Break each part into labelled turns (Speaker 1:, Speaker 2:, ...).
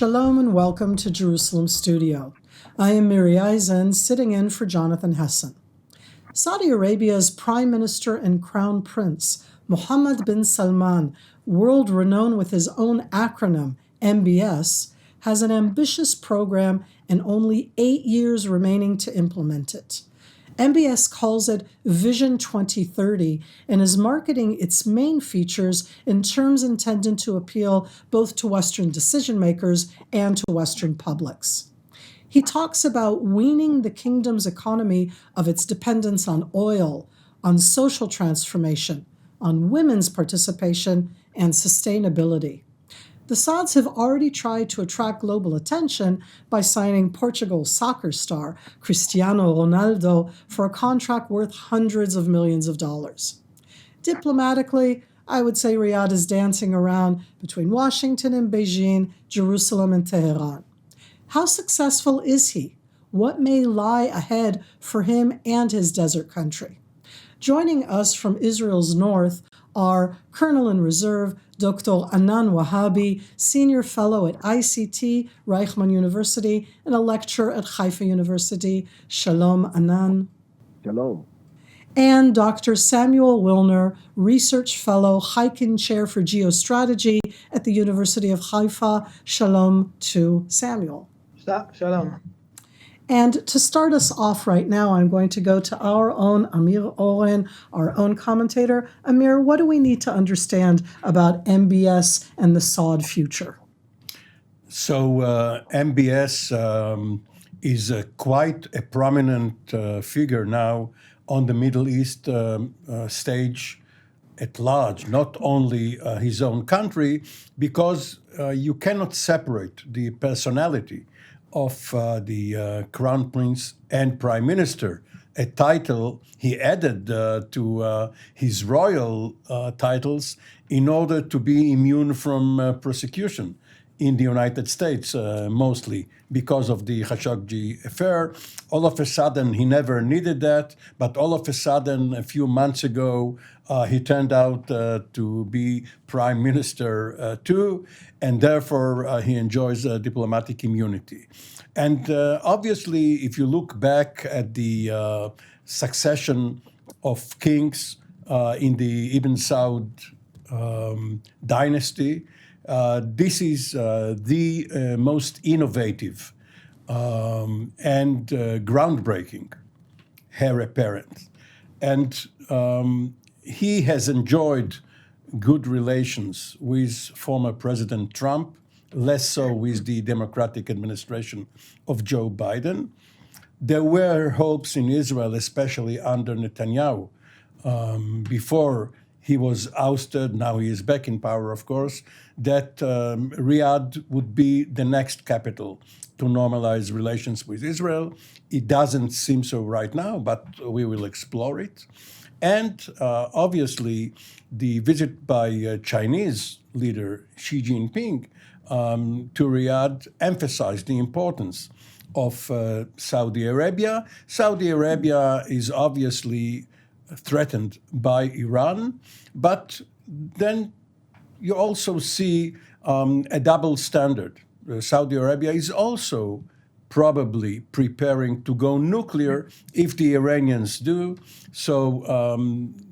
Speaker 1: Shalom and welcome to Jerusalem Studio. I am Miri Eisen, sitting in for Jonathan Hessen. Saudi Arabia's Prime Minister and Crown Prince, Mohammed bin Salman, world renowned with his own acronym, MBS, has an ambitious program and only 8 years remaining to implement it. MBS calls it Vision 2030 and is marketing its main features in terms intended to appeal both to Western decision makers and to Western publics. He talks about weaning the kingdom's economy of its dependence on oil, on social transformation, on women's participation, and sustainability. The Sauds have already tried to attract global attention by signing Portugal's soccer star, Cristiano Ronaldo, for a contract worth hundreds of millions of dollars. Diplomatically, I would say Riyadh is dancing around between Washington and Beijing, Jerusalem and Tehran. How successful is he? What may lie ahead for him and his desert country? Joining us from Israel's north are Colonel in Reserve Dr. Anan Wahabi, Senior Fellow at ICT, Reichman University, and a lecturer at Haifa University. Shalom, Anan.
Speaker 2: Shalom.
Speaker 1: And Dr. Samuel Wilner, Research Fellow, Heiken Chair for Geostrategy at the University of Haifa. Shalom to Samuel.
Speaker 3: Shalom.
Speaker 1: And to start us off right now, I'm going to go to our own Amir Oren, our own commentator. Amir, what do we need to understand about MBS and the Saud future?
Speaker 4: So MBS is quite a prominent figure now on the Middle East stage at large, not only his own country, because you cannot separate the personality of the Crown Prince and Prime Minister, a title he added to his royal titles in order to be immune from prosecution in the United States, mostly because of the Khashoggi affair. All of a sudden, he never needed that, but all of a sudden, a few months ago, he turned out to be prime minister too, and therefore he enjoys diplomatic immunity. And obviously, if you look back at the succession of kings in the Ibn Saud dynasty, this is the most innovative and groundbreaking heir apparent. And he has enjoyed good relations with former President Trump, less so with the Democratic administration of Joe Biden. There were hopes in Israel, especially under Netanyahu, before he was ousted, now he is back in power, of course, that Riyadh would be the next capital to normalize relations with Israel. It doesn't seem so right now, but we will explore it. And obviously, the visit by Chinese leader Xi Jinping to Riyadh emphasized the importance of Saudi Arabia. Saudi Arabia is obviously threatened by Iran, but then you also see a double standard. Saudi Arabia is also probably preparing to go nuclear if the Iranians do. So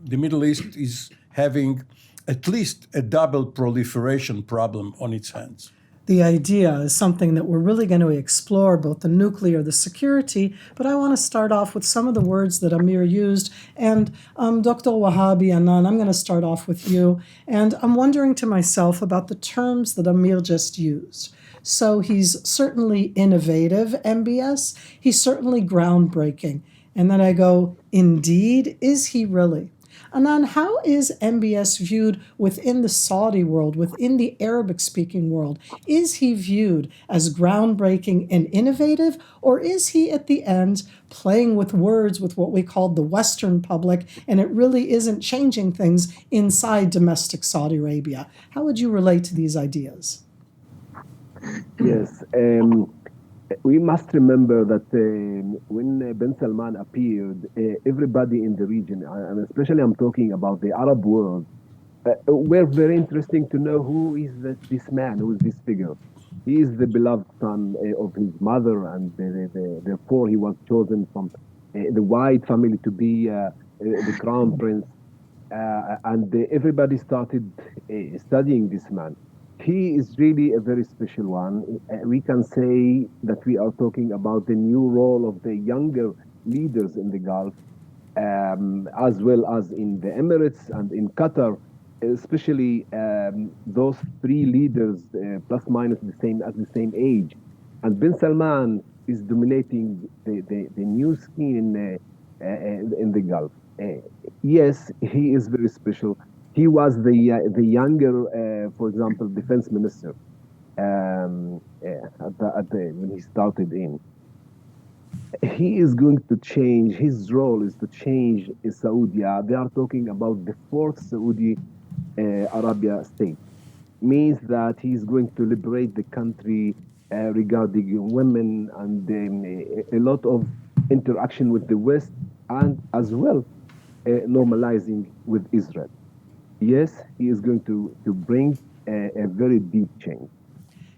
Speaker 4: the Middle East is having at least a double proliferation problem on its hands.
Speaker 1: The idea is something that we're really going to explore, both the nuclear, the security, but I want to start off with some of the words that Amir used. And Dr. Wahabi Anan, I'm going to start off with you. And I'm wondering to myself about the terms that Amir just used. So he's certainly innovative, MBS. He's certainly groundbreaking. And then I go, indeed, is he really? Anan, how is MBS viewed within the Saudi world, within the Arabic-speaking world? Is he viewed as groundbreaking and innovative, or is he at the end playing with words with what we call the Western public, and it really isn't changing things inside domestic Saudi Arabia? How would you relate to these ideas?
Speaker 2: Yes. We must remember that when bin Salman appeared, everybody in the region, and especially I'm talking about the Arab world, were very interesting to know who is this man, who is this figure. He is the beloved son of his mother, and therefore he was chosen from the white family to be the crown prince. And everybody started studying this man. He is really a very special one. We can say that we are talking about the new role of the younger leaders in the Gulf, as well as in the Emirates and in Qatar, especially those three leaders, plus minus the same age. And bin Salman is dominating the new scene in the Gulf. Yes, he is very special. He was the younger, for example, defense minister when he started in. He is going to change. His role is to change Saudi. They are talking about the fourth Saudi Arabia state. Means that he is going to liberate the country regarding women and a lot of interaction with the West, and as well normalizing with Israel. Yes, he is going to bring a very deep change.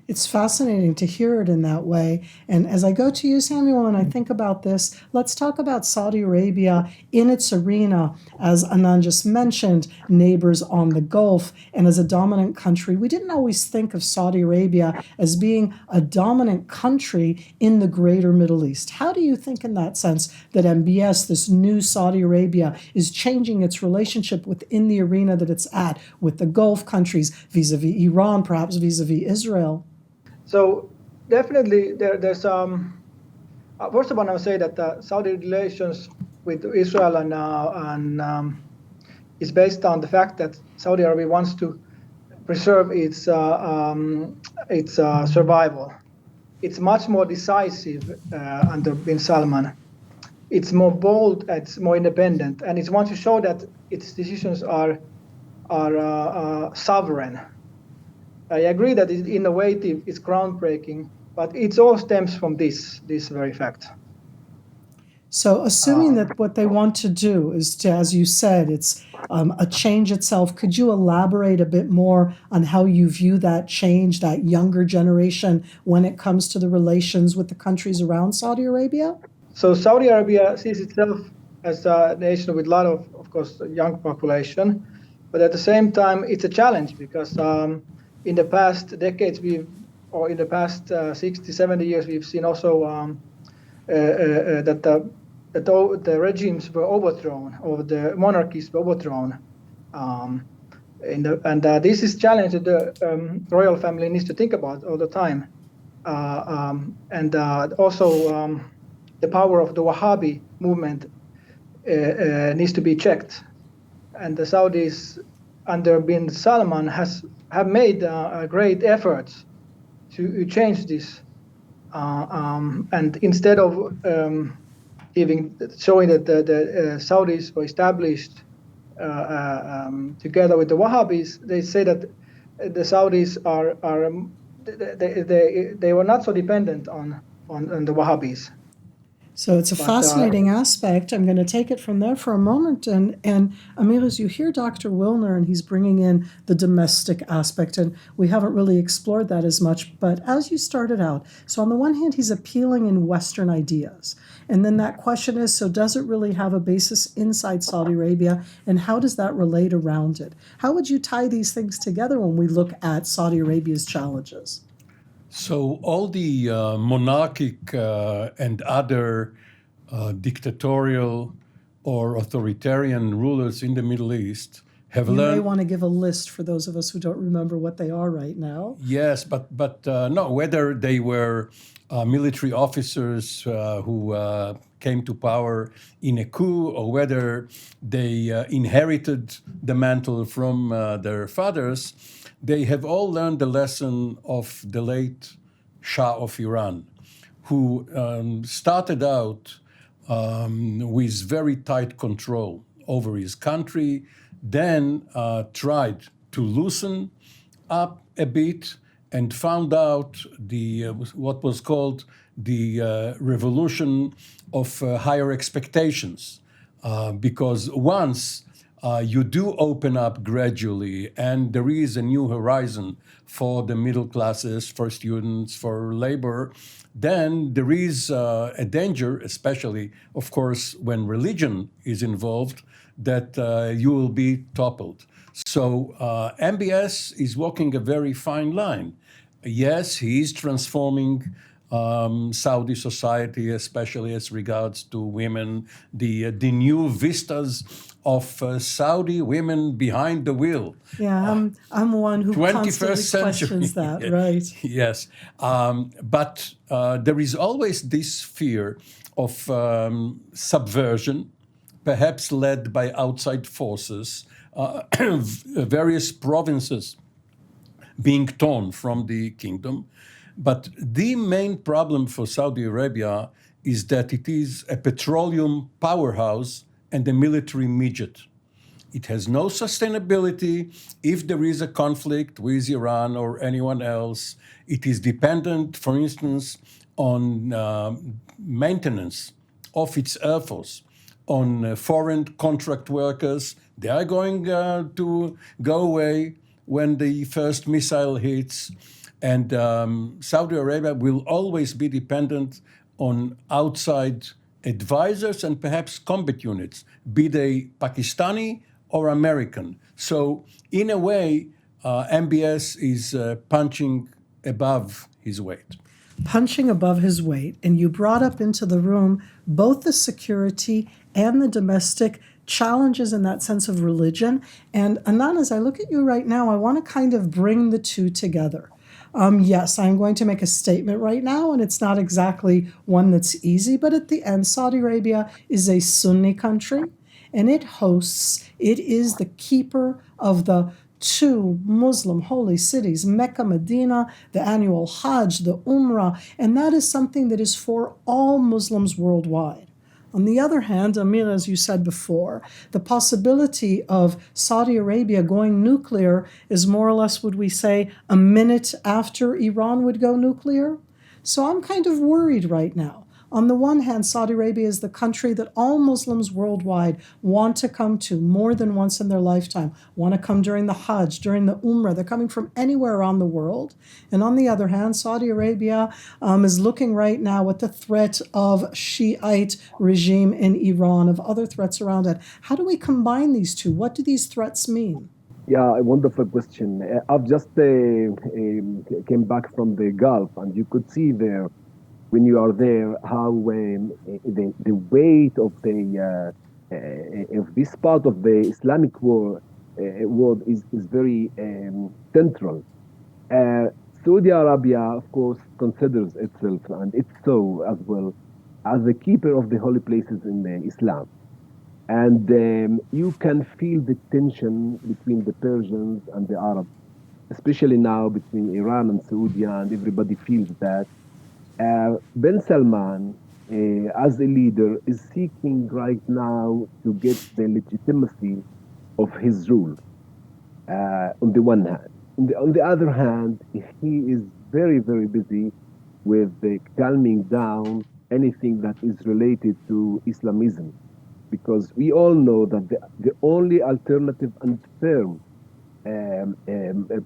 Speaker 1: It's fascinating to hear it in that way. And as I go to you, Samuel, and I think about this, let's talk about Saudi Arabia in its arena, as Anand just mentioned, neighbors on the Gulf, and as a dominant country. We didn't always think of Saudi Arabia as being a dominant country in the greater Middle East. How do you think in that sense that MBS, this new Saudi Arabia, is changing its relationship within the arena that it's at with the Gulf countries, vis-a-vis Iran, perhaps vis-a-vis Israel?
Speaker 3: So definitely there's first of all, I would say that Saudi relations with Israel is based on the fact that Saudi Arabia wants to preserve its survival. It's much more decisive under bin Salman. It's more bold, it's more independent, and it wants to show that its decisions are sovereign. I agree that it's innovative, it's groundbreaking, but it all stems from this very fact.
Speaker 1: So assuming that what they want to do is to, as you said, it's a change itself, could you elaborate a bit more on how you view that change, that younger generation, when it comes to the relations with the countries around Saudi Arabia?
Speaker 3: So Saudi Arabia sees itself as a nation with a lot of course, young population, but at the same time, it's a challenge because in the past decades, in the past 60, 70 years, we've seen also that the regimes were overthrown, or the monarchies were overthrown. This is a challenge that the royal family needs to think about all the time. Also, the power of the Wahhabi movement needs to be checked. And the Saudis under bin Salman have made great efforts to change this. And instead of showing that the Saudis were established together with the Wahhabis, they say that the Saudis they were not so dependent on the Wahhabis.
Speaker 1: So it's a fascinating aspect. I'm going to take it from there for a moment. And Amir, as you hear Dr. Wilner, and he's bringing in the domestic aspect, and we haven't really explored that as much. But as you started out, so on the one hand, he's appealing in Western ideas. And then that question is, so does it really have a basis inside Saudi Arabia? And how does that relate around it? How would you tie these things together when we look at Saudi Arabia's challenges?
Speaker 4: So all the monarchic and other dictatorial or authoritarian rulers in the Middle East have
Speaker 1: You
Speaker 4: learned.
Speaker 1: may want to give a list for those of us who don't remember what they are right now.
Speaker 4: Yes, but no, whether they were military officers who came to power in a coup, or whether they inherited the mantle from their fathers, they have all learned the lesson of the late Shah of Iran, who started out with very tight control over his country, then tried to loosen up a bit and found out what was called the revolution of higher expectations. Because once you do open up gradually, and there is a new horizon for the middle classes, for students, for labor, then there is a danger, especially, of course, when religion is involved, that you will be toppled. So MBS is walking a very fine line. Yes, he is transforming Saudi society, especially as regards to women, the new vistas of Saudi women behind the wheel.
Speaker 1: Yeah, I'm one who
Speaker 4: 21st
Speaker 1: constantly
Speaker 4: century.
Speaker 1: questions that, right?
Speaker 4: Yes. But there is always this fear of subversion, perhaps led by outside forces, various provinces being torn from the kingdom. But the main problem for Saudi Arabia is that it is a petroleum powerhouse and a military midget. It has no sustainability. If there is a conflict with Iran or anyone else, it is dependent, for instance, on maintenance of its air force, on foreign contract workers. They are going to go away when the first missile hits. And Saudi Arabia will always be dependent on outside advisors and perhaps combat units, be they Pakistani or American. So in a way, MBS is punching above his weight.
Speaker 1: Punching above his weight. And you brought up into the room both the security and the domestic challenges in that sense of religion. And Anan, as I look at you right now, I want to kind of bring the two together. Yes, I'm going to make a statement right now, and it's not exactly one that's easy, but at the end, Saudi Arabia is a Sunni country, and it is the keeper of the two Muslim holy cities, Mecca, Medina, the annual Hajj, the Umrah, and that is something that is for all Muslims worldwide. On the other hand, Amir, as you said before, the possibility of Saudi Arabia going nuclear is more or less, would we say, a minute after Iran would go nuclear? So I'm kind of worried right now. On the one hand, Saudi Arabia is the country that all Muslims worldwide want to come to more than once in their lifetime, want to come during the Hajj, during the Umrah. They're coming from anywhere around the world. And on the other hand, Saudi Arabia is looking right now at the threat of Shiite regime in Iran, of other threats around it. How do we combine these two? What do these threats mean?
Speaker 2: Yeah, a wonderful question. I've just came back from the Gulf, and you could see there, when you are there, how the weight of this part of the Islamic world is very central. Saudi Arabia, of course, considers itself, and it's so as well, as the keeper of the holy places in Islam. And you can feel the tension between the Persians and the Arabs, especially now between Iran and Saudi, and everybody feels that. Ben Salman, as a leader, is seeking right now to get the legitimacy of his rule, on the one hand. On the other hand, he is very, very busy with calming down anything that is related to Islamism, because we all know that the only alternative and firm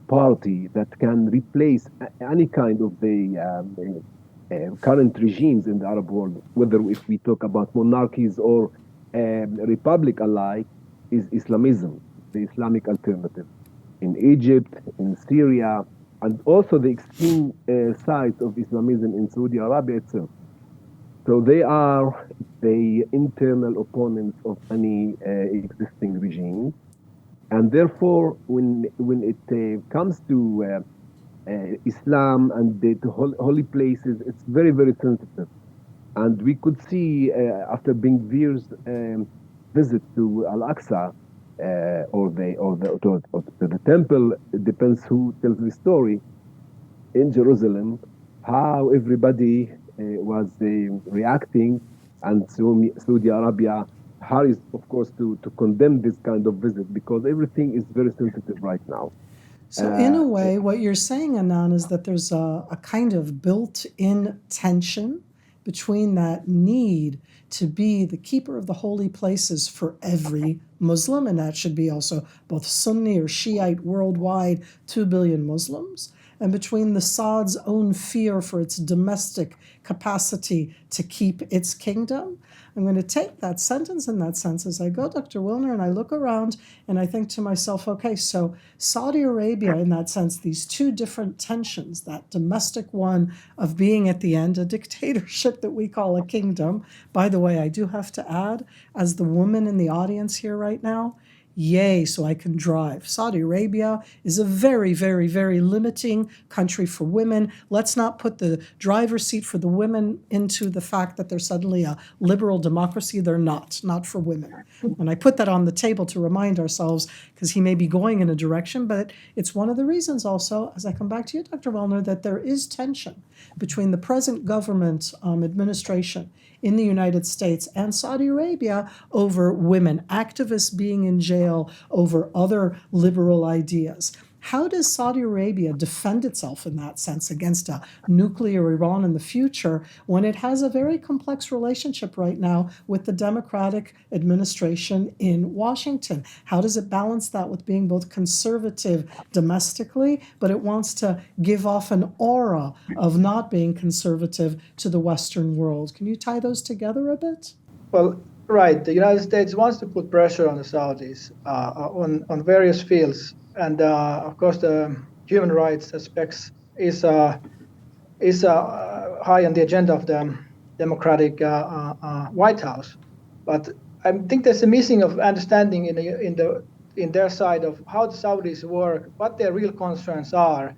Speaker 2: party that can replace any kind of the current regimes in the Arab world, whether if we talk about monarchies or republic alike, is Islamism, the Islamic alternative. In Egypt, in Syria, and also the extreme sides of Islamism in Saudi Arabia itself. So they are the internal opponents of any existing regime. And therefore, when it comes to Islam and the holy places, it's very, very sensitive. And we could see after Ben Gvir's visit to Al-Aqsa, or the temple, it depends who tells the story, in Jerusalem, how everybody was reacting, and Saudi Arabia hurries, of course, to condemn this kind of visit, because everything is very sensitive right now.
Speaker 1: So in a way, what you're saying, Anan, is that there's a kind of built-in tension between that need to be the keeper of the holy places for every Muslim, and that should be also both Sunni or Shiite worldwide, 2 billion Muslims, and between the Saud's own fear for its domestic capacity to keep its kingdom. I'm going to take that sentence in that sense as I go, Dr. Wilner, and I look around and I think to myself, okay, so Saudi Arabia, in that sense, these two different tensions, that domestic one of being at the end a dictatorship that we call a kingdom. By the way, I do have to add, as the woman in the audience here right now, yay, so I can drive. Saudi Arabia is a very, very, very limiting country for women. Let's not put the driver's seat for the women into the fact that they're suddenly a liberal democracy. They're not for women. And I put that on the table to remind ourselves, because he may be going in a direction, but it's one of the reasons also, as I come back to you, Dr. Wellner, that there is tension between the present government administration in the United States and Saudi Arabia over women, activists being in jail over other liberal ideas. How does Saudi Arabia defend itself in that sense against a nuclear Iran in the future when it has a very complex relationship right now with the Democratic administration in Washington? How does it balance that with being both conservative domestically, but it wants to give off an aura of not being conservative to the Western world? Can you tie those together a bit?
Speaker 3: Well, right. The United States wants to put pressure on the Saudis on various fields. And of course, the human rights aspects is high on the agenda of the Democratic White House. But I think there's a missing of understanding in their side of how the Saudis work, what their real concerns are,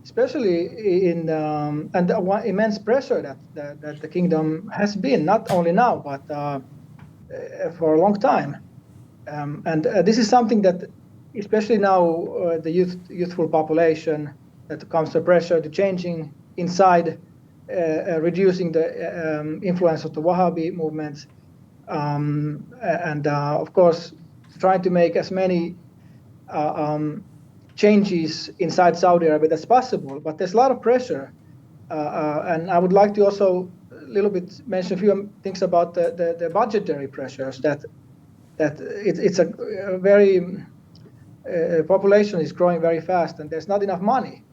Speaker 3: especially in and the immense pressure that the kingdom has been, not only now but for a long time. And this is something that, especially now, the youthful population, that comes to pressure to changing inside, reducing the influence of the Wahhabi movement, and of course, trying to make as many changes inside Saudi Arabia as possible. But there's a lot of pressure, and I would like to also a little bit mention a few things about the budgetary pressures that it's a very population is growing very fast, and there's not enough money.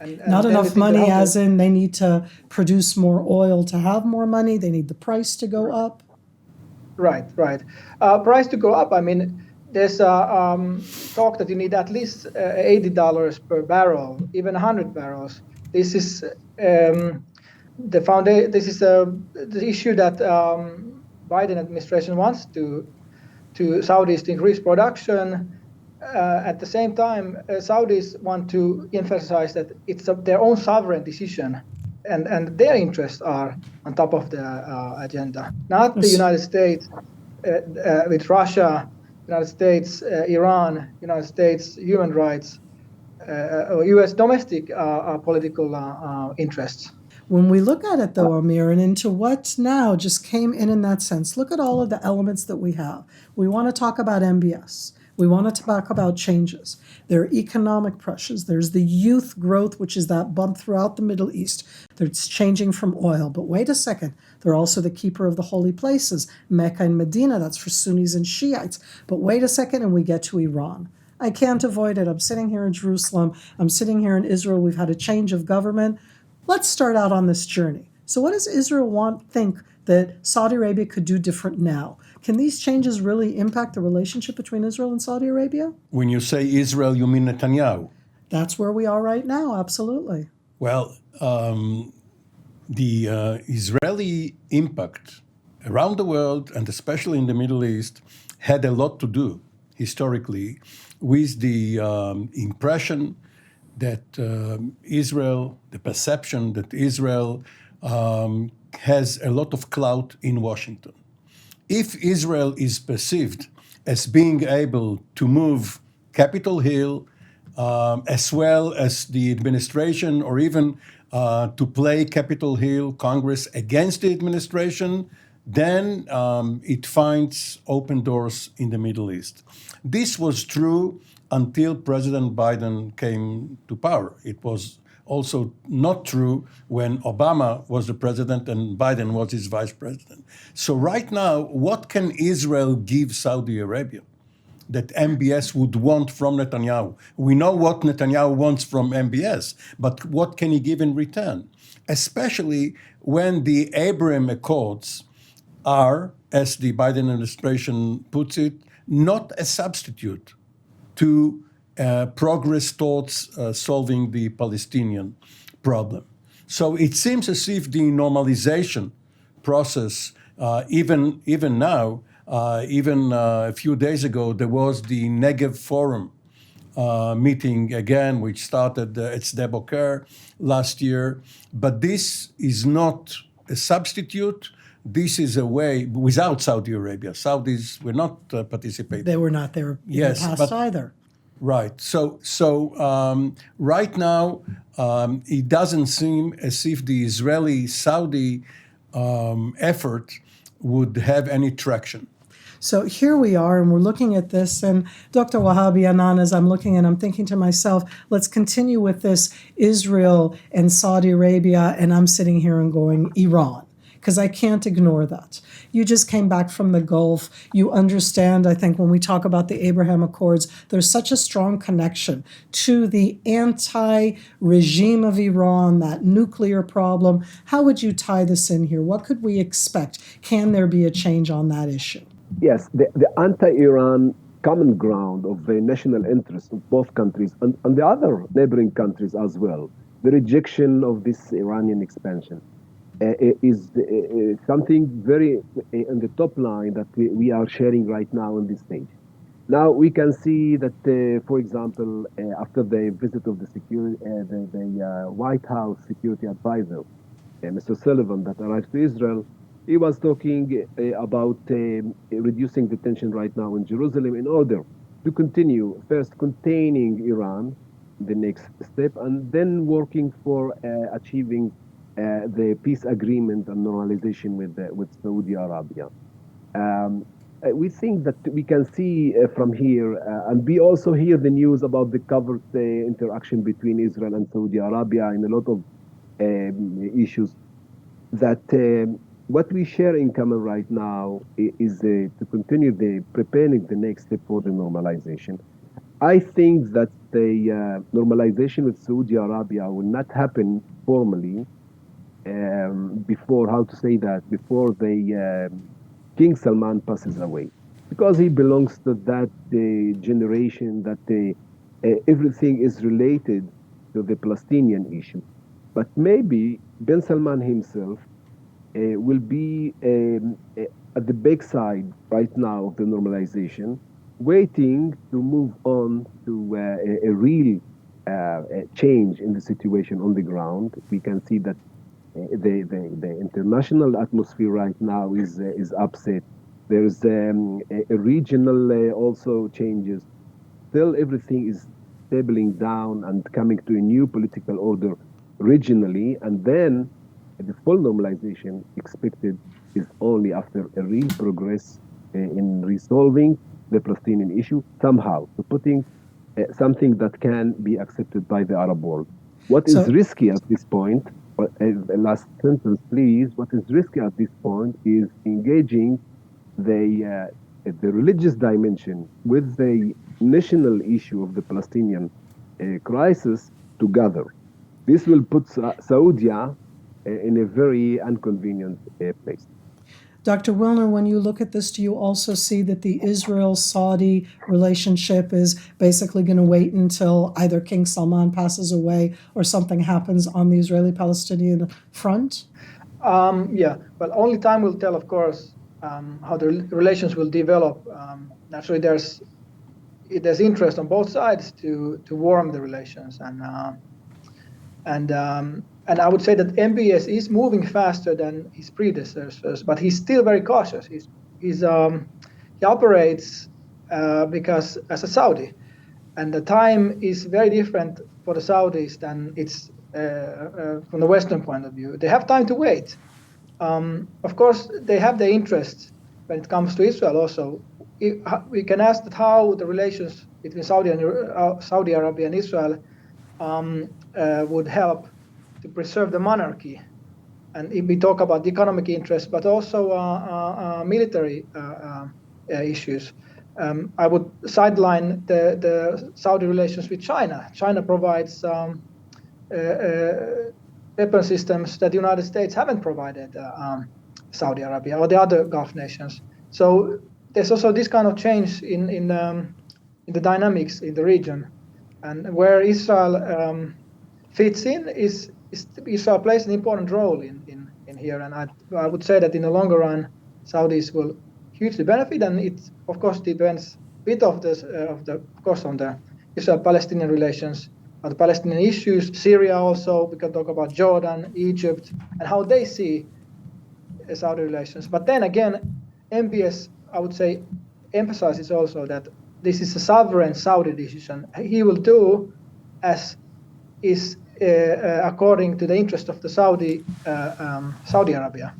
Speaker 3: And
Speaker 1: not enough money, as in they need to produce more oil to have more money. They need the price to go up.
Speaker 3: Right. Price to go up. I mean, there's talk that you need at least $80 per barrel, even 100 barrels. This is This is the issue that Biden administration wants to Saudis to increase production. At the same time, Saudis want to emphasize that it's their own sovereign decision, and their interests are on top of the agenda, not the United States with Russia, United States, Iran, United States human rights, or U.S. domestic political interests.
Speaker 1: When we look at it, though, Amir, and into what now just came in that sense, look at all of the elements that we have. We want to talk about MBS. We want to talk about changes. There are economic pressures. There's the youth growth, which is that bump throughout the Middle East. It's changing from oil. But wait a second. They're also the keeper of the holy places, Mecca and Medina. That's for Sunnis and Shiites. But wait a second, and we get to Iran. I can't avoid it. I'm sitting here in Jerusalem. I'm sitting here in Israel. We've had a change of government. Let's start out on this journey. So what does Israel think that Saudi Arabia could do different now? Can these changes really impact the relationship between Israel and Saudi Arabia?
Speaker 4: When you say Israel, you mean Netanyahu?
Speaker 1: That's where we are right now, absolutely.
Speaker 4: Well, the Israeli impact around the world, and especially in the Middle East, had a lot to do, historically, with the impression that Israel, the perception that Israel has a lot of clout in Washington. If Israel is perceived as being able to move Capitol Hill, as well as the administration, or even to play Capitol Hill Congress against the administration, then it finds open doors in the Middle East. This was true until President Biden came to power. It was also not true when Obama was the president and Biden was his vice president. So right now, what can Israel give Saudi Arabia that MBS would want from Netanyahu? We know what Netanyahu wants from MBS, but what can he give in return? Especially when the Abraham Accords are, as the Biden administration puts it, not a substitute to progress towards solving the Palestinian problem. So it seems as if the normalization process, even now, even a few days ago, there was the Negev Forum meeting again, which started at Sde Boker last year. But this is not a substitute. This is a way, without Saudi Arabia. Saudis were not participating.
Speaker 1: They were not there in
Speaker 4: Yes,
Speaker 1: the past
Speaker 4: but-
Speaker 1: either.
Speaker 4: Right. So right now, it doesn't seem as if the Israeli-Saudi effort would have any traction.
Speaker 1: So here we are, and we're looking at this. And Dr. Wahabi Anan, as I'm looking and I'm thinking to myself, let's continue with this Israel and Saudi Arabia. And I'm sitting here and going, Iran, because I can't ignore that. You just came back from the Gulf. You understand, I think, when we talk about the Abraham Accords, there's such a strong connection to the anti-regime of Iran, that nuclear problem. How would you tie this in here? What could we expect? Can there be a change on that issue?
Speaker 2: Yes, the anti-Iran common ground of the national interest of both countries and the other neighboring countries as well, the rejection of this Iranian expansion, is something very in the top line that we are sharing right now on this stage. Now we can see that, for example, after the visit of the White House security advisor, Mr. Sullivan, that arrived to Israel, he was talking about reducing the tension right now in Jerusalem in order to continue first containing Iran, the next step, and then working for achieving the peace agreement and normalization with Saudi Arabia. We think that we can see from here, and we also hear the news about the covert interaction between Israel and Saudi Arabia in a lot of issues, that what we share in common right now is to continue preparing the next step for the normalization. I think that the normalization with Saudi Arabia will not happen formally before, before the King Salman passes away, because he belongs to that generation that everything is related to the Palestinian issue. But maybe Ben Salman himself will be at the backside right now of the normalization, waiting to move on to a real change in the situation on the ground. We can see that the international atmosphere right now is upset. There's a regional also changes. Still, everything is stabling down and coming to a new political order regionally, and then the full normalization expected is only after a real progress in resolving the Palestinian issue somehow, to putting something that can be accepted by the Arab world. What is risky at this point, last sentence please, what is risky at this point is engaging the religious dimension with the national issue of the Palestinian crisis together. This will put Saudi in a very inconvenient place.
Speaker 1: Dr. Wilner, when you look at this, do you also see that the Israel-Saudi relationship is basically going to wait until either King Salman passes away or something happens on the Israeli-Palestinian front?
Speaker 3: Yeah, well, only time will tell, of course, how the relations will develop. Naturally, there's interest on both sides to warm the relations, and I would say that MBS is moving faster than his predecessors, but he's still very cautious. He operates because as a Saudi, and the time is very different for the Saudis than it's from the Western point of view. They have time to wait. Of course, they have their interest when it comes to Israel also. We can ask that how the relations between Saudi Arabia and Israel would help to preserve the monarchy. And if we talk about economic interests, but also military issues, I would sideline the Saudi relations with China. China provides weapon systems that the United States haven't provided Saudi Arabia or the other Gulf nations. So there's also this kind of change in the dynamics in the region, and where Israel fits in is Israel plays an important role in here, and I would say that in the longer run, Saudis will hugely benefit, and it of course depends a bit of course on the Israel-Palestinian relations, on the Palestinian issues, Syria also. We can talk about Jordan, Egypt, and how they see Saudi relations. But then again, MBS, I would say, emphasizes also that this is a sovereign Saudi decision. He will do as is according to the interest of the Saudi Arabia.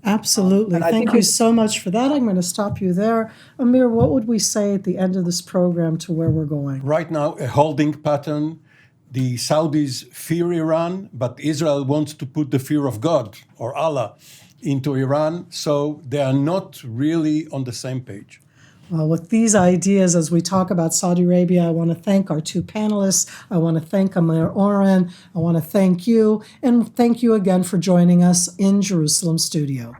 Speaker 1: Absolutely. Thank you so much for that. I'm going to stop you there. Amir, what would we say at the end of this program to where we're going?
Speaker 4: Right now, a holding pattern. The Saudis fear Iran, but Israel wants to put the fear of God or Allah into Iran. So they are not really on the same page.
Speaker 1: Well, with these ideas, as we talk about Saudi Arabia, I want to thank our two panelists. I want to thank Amir Oren. I want to thank you. And thank you again for joining us in Jerusalem studio.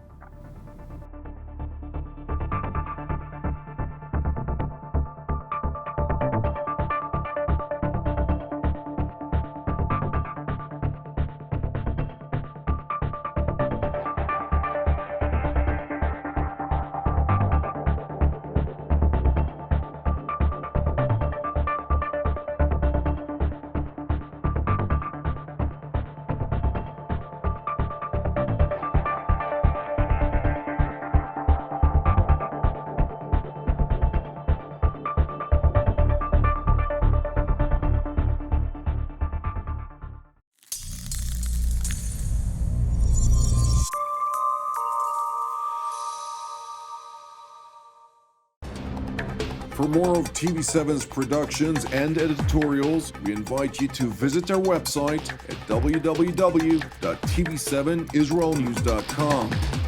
Speaker 5: For more of TV7's productions and editorials, we invite you to visit our website at www.tv7israelnews.com.